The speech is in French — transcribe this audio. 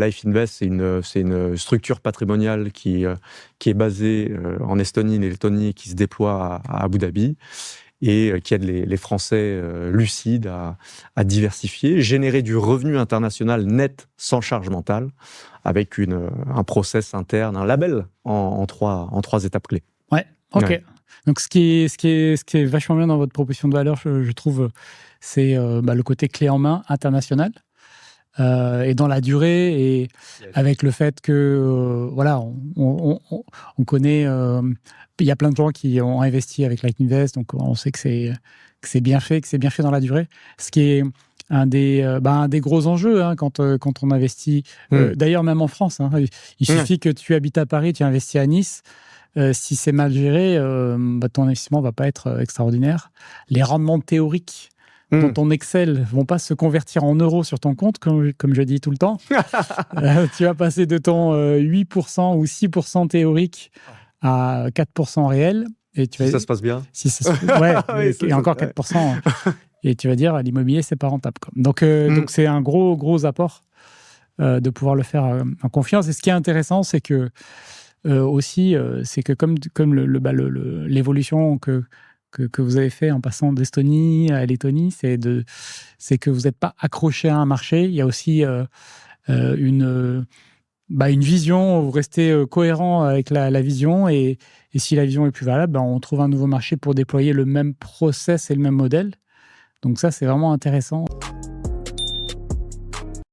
Life Invest, c'est une structure patrimoniale qui est basée en Estonie et Lettonie, qui se déploie à Abu Dhabi et qui aide les Français lucides à diversifier, générer du revenu international net sans charge mentale, avec un process interne, un label en trois étapes clés. Ouais, ok. Ouais. Donc, ce qui est vachement bien dans votre proposition de valeur, je trouve, c'est le côté clé en main international. Et dans la durée, et avec le fait que on connaît, il y a plein de gens qui ont investi avec Life Invest, donc on sait que c'est bien fait, dans la durée. Ce qui est un des gros enjeux quand on investit. D'ailleurs, même en France, il suffit que tu habites à Paris, tu investis à Nice. Si c'est mal géré, ton investissement va pas être extraordinaire. Les rendements théoriques dans ton Excel vont pas se convertir en euros sur ton compte, comme je dis tout le temps. Tu vas passer de ton 8% ou 6% théorique à 4% réel. Et ça se passe bien. Et encore 4%. Et tu vas dire, l'immobilier, c'est pas rentable. Donc c'est un gros apport de pouvoir le faire en confiance. Et ce qui est intéressant, c'est que aussi, c'est que comme l'évolution que vous avez fait en passant d'Estonie à Lettonie, c'est que vous n'êtes pas accroché à un marché. Il y a aussi une vision, vous restez cohérent avec la vision, et si la vision est plus valable, on trouve un nouveau marché pour déployer le même process et le même modèle. Donc ça, c'est vraiment intéressant.